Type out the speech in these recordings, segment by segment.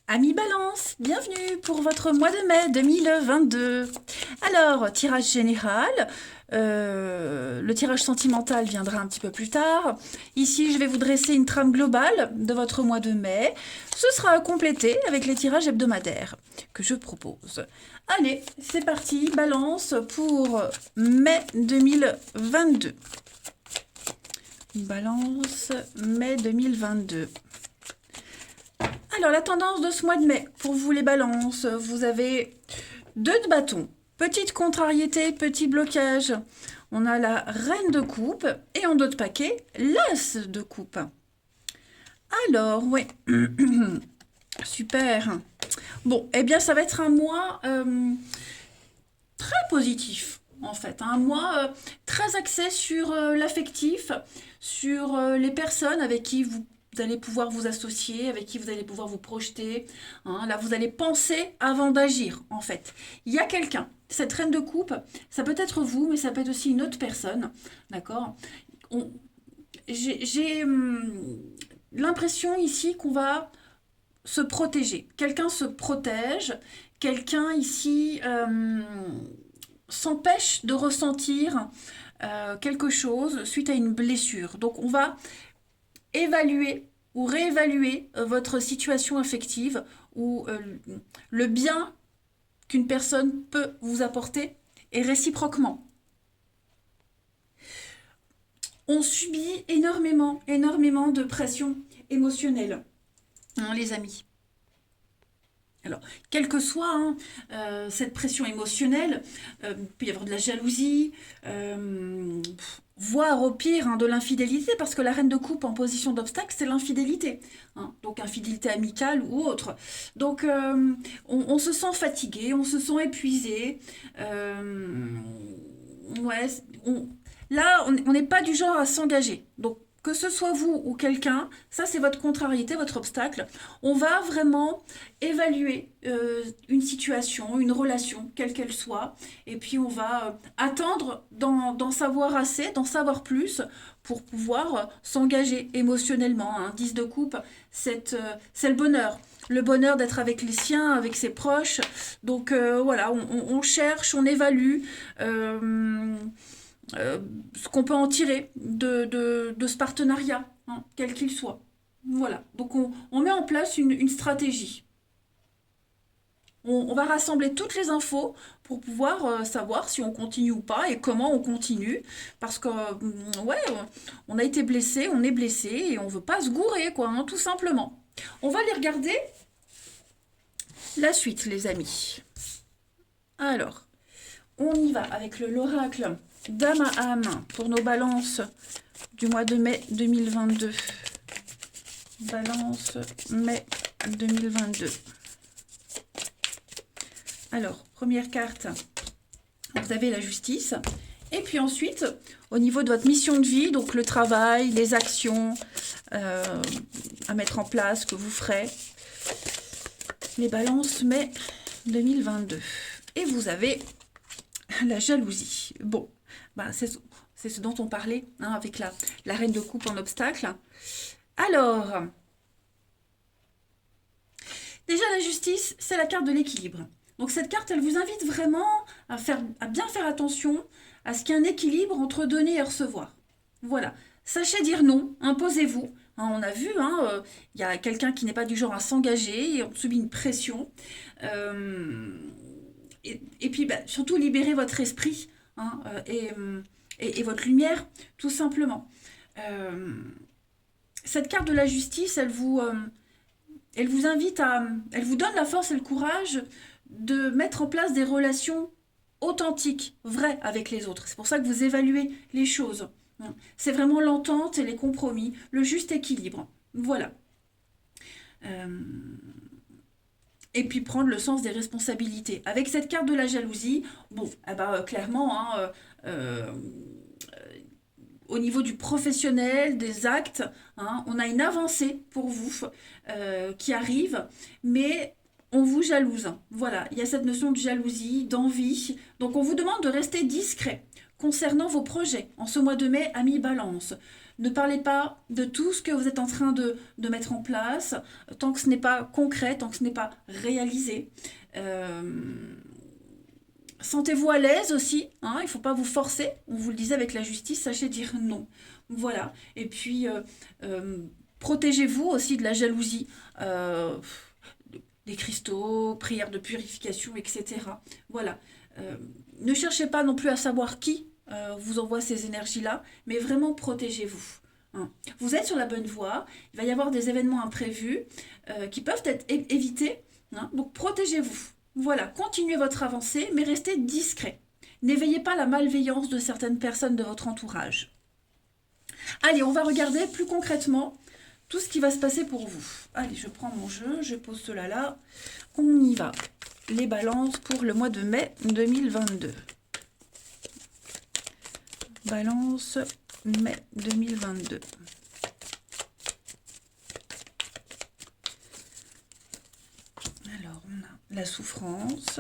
Amis Balance, bienvenue pour votre mois de mai 2022. Alors, tirage général, le tirage sentimental viendra un petit peu plus tard. Ici, je vais vous dresser une trame globale de votre mois de mai. Ce sera complété avec les tirages hebdomadaires que je propose. Allez, c'est parti, Balance pour mai 2022. Balance, mai 2022. Alors, la tendance de ce mois de mai, pour vous les balances, vous avez deux de bâton. Petite contrariété, petit blocage. On a la reine de coupe et en dos de paquet, l'as de coupe. Alors, oui, super. Bon, eh bien, ça va être un mois très positif, en fait. Un mois très axé sur l'affectif, sur les personnes avec qui vous allez pouvoir vous associer, avec qui vous allez pouvoir vous projeter. Hein. Là, vous allez penser avant d'agir, en fait. Il y a quelqu'un. Cette reine de coupe, ça peut être vous, mais ça peut être aussi une autre personne. D'accord. J'ai l'impression ici qu'on va se protéger. Quelqu'un se protège. Quelqu'un ici s'empêche de ressentir quelque chose suite à une blessure. Donc on va évaluer ou réévaluer votre situation affective ou le bien qu'une personne peut vous apporter et réciproquement. On subit énormément de pression émotionnelle, hein, les amis. Alors, quelle que soit cette pression émotionnelle, il peut y avoir de la jalousie, voire au pire de l'infidélité, parce que la reine de coupe en position d'obstacle, c'est l'infidélité. Hein, donc, infidélité amicale ou autre. Donc, on se sent fatigué, on se sent épuisé. Ouais, là, on n'est pas du genre à s'engager. Donc, que ce soit vous ou quelqu'un, ça c'est votre contrariété, votre obstacle. On va vraiment évaluer une situation, une relation, quelle qu'elle soit, et puis on va attendre d'en savoir assez, d'en savoir plus pour pouvoir s'engager émotionnellement. Un 10 de coupe, c'est le bonheur d'être avec les siens, avec ses proches. Donc voilà, on cherche, on évalue. Ce qu'on peut en tirer de ce partenariat, hein, quel qu'il soit. Voilà, donc on met en place une stratégie. On va rassembler toutes les infos pour pouvoir savoir si on continue ou pas et comment on continue. Parce que, ouais, on a été blessé, on est blessé et on veut pas se gourer, quoi, hein, tout simplement. On va aller regarder la suite, les amis. Alors, on y va avec l'oracle Dame à âme pour nos balances du mois de mai 2022. Balance mai 2022. Alors, première carte, vous avez la justice. Et puis ensuite, au niveau de votre mission de vie, donc le travail, les actions à mettre en place que vous ferez. Les balances mai 2022. Et vous avez la jalousie. Bon, bah, c'est ce dont on parlait hein, avec la reine de coupe en obstacle. Alors, déjà la justice, c'est la carte de l'équilibre. Donc cette carte, elle vous invite vraiment à bien faire attention à ce qu'il y ait un équilibre entre donner et recevoir. Voilà. Sachez dire non, imposez-vous. Hein, on a vu, il y a quelqu'un qui n'est pas du genre à s'engager et on subit une pression. Et puis surtout libérez votre esprit hein, et votre lumière, tout simplement. Cette carte de la justice, elle vous invite elle vous donne la force et le courage de mettre en place des relations authentiques, vraies avec les autres. C'est pour ça que vous évaluez les choses. C'est vraiment l'entente et les compromis, le juste équilibre. Voilà. Et puis prendre le sens des responsabilités. Avec cette carte de la jalousie, bon, clairement, au niveau du professionnel, des actes, hein, on a une avancée pour vous qui arrive, mais on vous jalouse. Voilà, il y a cette notion de jalousie, d'envie. Donc on vous demande de rester discret concernant vos projets en ce mois de mai, amis Balance. Ne parlez pas de tout ce que vous êtes en train de mettre en place, tant que ce n'est pas concret, tant que ce n'est pas réalisé. Euh, Sentez-vous à l'aise aussi, hein, il ne faut pas vous forcer. On vous le disait avec la justice, sachez dire non. Voilà. Et puis, euh, protégez-vous aussi de la jalousie, des cristaux, prières de purification, etc. Voilà. Euh, Ne cherchez pas non plus à savoir qui vous envoie ces énergies-là, mais vraiment protégez-vous. Hein. Vous êtes sur la bonne voie, il va y avoir des événements imprévus qui peuvent être évités, hein, donc protégez-vous. Voilà, continuez votre avancée, mais restez discret. N'éveillez pas la malveillance de certaines personnes de votre entourage. Allez, on va regarder plus concrètement tout ce qui va se passer pour vous. Allez, je prends mon jeu, je pose cela là. On y va. Les balances pour le mois de mai 2022. Balance mai 2022. Alors, on a la souffrance,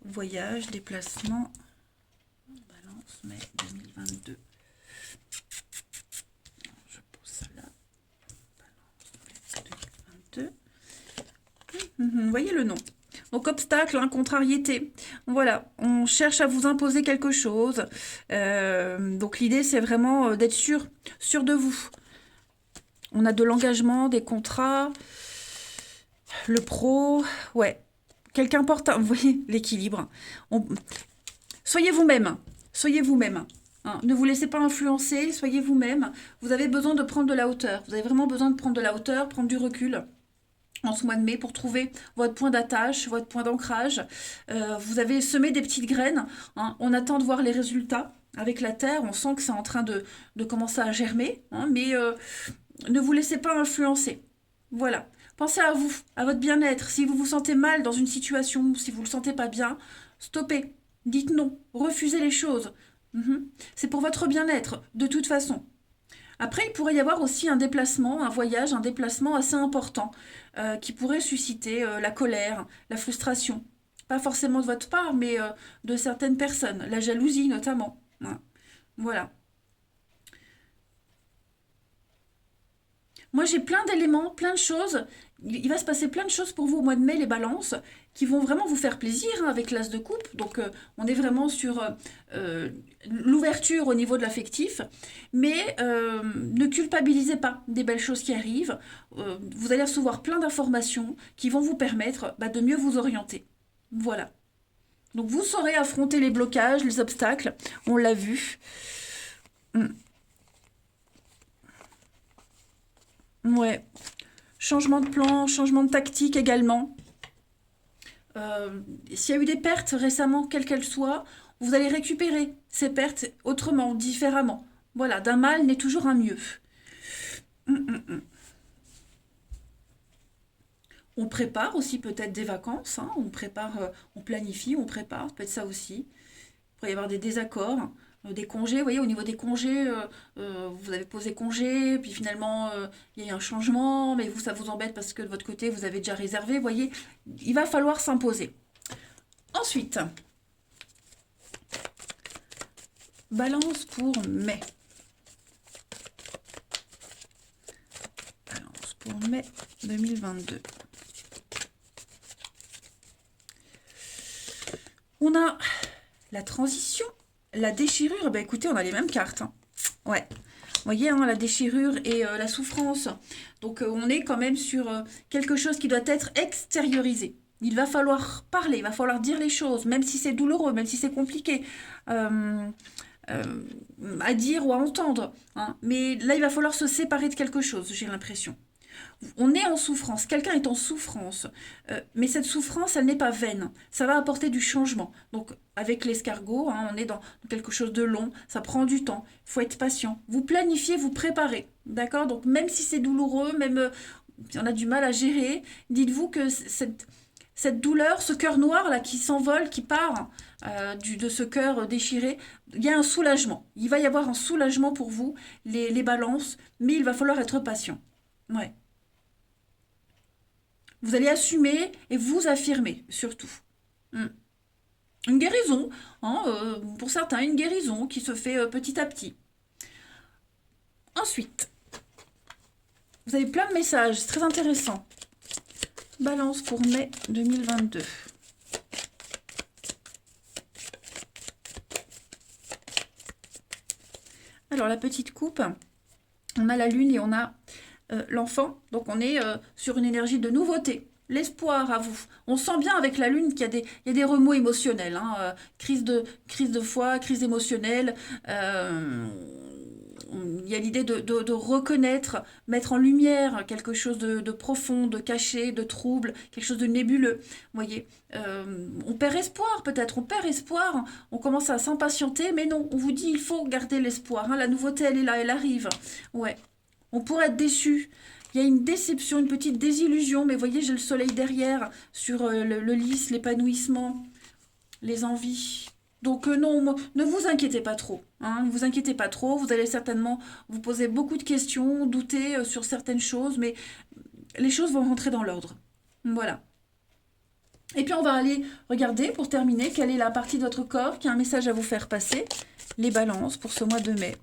voyage, déplacement. Balance mai 2022. Je pose ça là. Balance mai 2022. Vous voyez le nom. Donc obstacle, hein, contrariété. Voilà, on cherche à vous imposer quelque chose. Donc l'idée c'est vraiment d'être sûr de vous. On a de l'engagement, des contrats, le pro, ouais. Quelqu'un porte, vous voyez l'équilibre. Soyez vous-même, soyez vous-même. Hein. Ne vous laissez pas influencer, soyez vous-même. Vous avez besoin de prendre de la hauteur. Vous avez vraiment besoin de prendre de la hauteur, prendre du recul en ce mois de mai pour trouver votre point d'attache, votre point d'ancrage. Vous avez semé des petites graines. Hein. On attend de voir les résultats. Avec la terre, on sent que c'est en train de commencer à germer. Hein, mais ne vous laissez pas influencer. Voilà. Pensez à vous, à votre bien-être. Si vous vous sentez mal dans une situation, si vous ne le sentez pas bien, stoppez. Dites non. Refusez les choses. C'est pour votre bien-être, de toute façon. Après, il pourrait y avoir aussi un déplacement, un voyage, un déplacement assez important qui pourrait susciter la colère, la frustration. Pas forcément de votre part, mais de certaines personnes. La jalousie notamment. Hein. Voilà. Moi, j'ai plein d'éléments, plein de choses. Il va se passer plein de choses pour vous au mois de mai, les balances, qui vont vraiment vous faire plaisir hein, avec l'as de coupe. Donc, on est vraiment sur l'ouverture au niveau de l'affectif. Mais ne culpabilisez pas des belles choses qui arrivent. Vous allez recevoir plein d'informations qui vont vous permettre de mieux vous orienter. Voilà. Donc, vous saurez affronter les blocages, les obstacles. On l'a vu. Mm. Ouais. Changement de plan, changement de tactique également. S'il y a eu des pertes récemment, quelles qu'elles soient, vous allez récupérer ces pertes autrement, différemment. Voilà, d'un mal naît toujours un mieux. On prépare aussi peut-être des vacances, hein, on prépare, on planifie, on prépare, peut-être ça aussi. Il pourrait y avoir des désaccords, des congés. Vous voyez, au niveau des congés, vous avez posé congé, puis finalement, il y a eu un changement, mais vous, ça vous embête parce que de votre côté, vous avez déjà réservé. Vous voyez, il va falloir s'imposer. Ensuite, balance pour mai. Balance pour mai 2022. On a la transition, la déchirure. Ben écoutez, on a les mêmes cartes. Hein. Ouais. Vous voyez, hein, la déchirure et la souffrance. Donc, on est quand même sur quelque chose qui doit être extériorisé. Il va falloir parler, il va falloir dire les choses, même si c'est douloureux, même si c'est compliqué à dire ou à entendre. Hein. Mais là, il va falloir se séparer de quelque chose, j'ai l'impression. On est en souffrance, quelqu'un est en souffrance, mais cette souffrance, elle n'est pas vaine. Ça va apporter du changement. Donc, avec l'escargot, hein, on est dans quelque chose de long, ça prend du temps, il faut être patient. Vous planifiez, vous préparez, d'accord? Donc, même si c'est douloureux, même si on a du mal à gérer, dites-vous que cette douleur, ce cœur noir là qui s'envole, qui part de ce cœur déchiré, il y a un soulagement. Il va y avoir un soulagement pour vous, les balances, mais il va falloir être patient. Ouais. Vous allez assumer et vous affirmer, surtout. Mm. Une guérison, hein, pour certains, une guérison qui se fait petit à petit. Ensuite, vous avez plein de messages, c'est très intéressant. Balance pour mai 2022. Alors, la petite coupe, on a la lune et on a l'enfant. Donc, on est sur une énergie de nouveauté. L'espoir à vous. On sent bien avec la lune qu'il y a des remous émotionnels. Hein, crise de foi, crise émotionnelle. Il y a l'idée de reconnaître, mettre en lumière quelque chose de profond, de caché, de trouble, quelque chose de nébuleux. Vous voyez, on perd espoir peut-être, on perd espoir, on commence à s'impatienter, mais non, on vous dit il faut garder l'espoir. Hein, la nouveauté, elle est là, elle arrive. Ouais, on pourrait être déçu. Il y a une déception, une petite désillusion, mais vous voyez, j'ai le soleil derrière sur le lys, l'épanouissement, les envies. Donc non, ne vous inquiétez pas trop. Hein, ne vous inquiétez pas trop. Vous allez certainement vous poser beaucoup de questions, douter sur certaines choses, mais les choses vont rentrer dans l'ordre. Voilà. Et puis on va aller regarder, pour terminer, quelle est la partie de votre corps qui a un message à vous faire passer. Les balances pour ce mois de mai.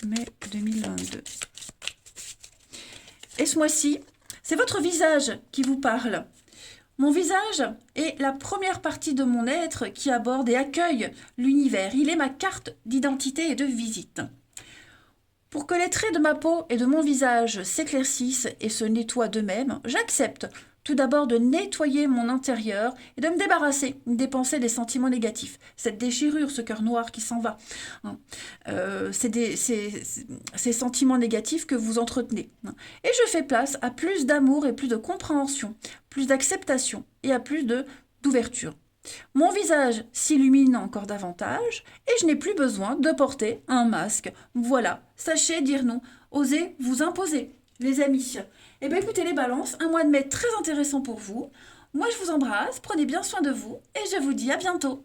Mai 2022. Et ce mois-ci, c'est votre visage qui vous parle. Mon visage est la première partie de mon être qui aborde et accueille l'univers. Il est ma carte d'identité et de visite. Pour que les traits de ma peau et de mon visage s'éclaircissent et se nettoient d'eux-mêmes, j'accepte tout d'abord de nettoyer mon intérieur et de me débarrasser des pensées, des sentiments négatifs. Cette déchirure, ce cœur noir qui s'en va. Hein. Ces sentiments négatifs que vous entretenez. Hein. Et je fais place à plus d'amour et plus de compréhension, plus d'acceptation et à plus d'ouverture. Mon visage s'illumine encore davantage et je n'ai plus besoin de porter un masque. Voilà, sachez dire non, osez vous imposer, les amis. Eh bien écoutez les balances, un mois de mai très intéressant pour vous. Moi je vous embrasse, prenez bien soin de vous et je vous dis à bientôt.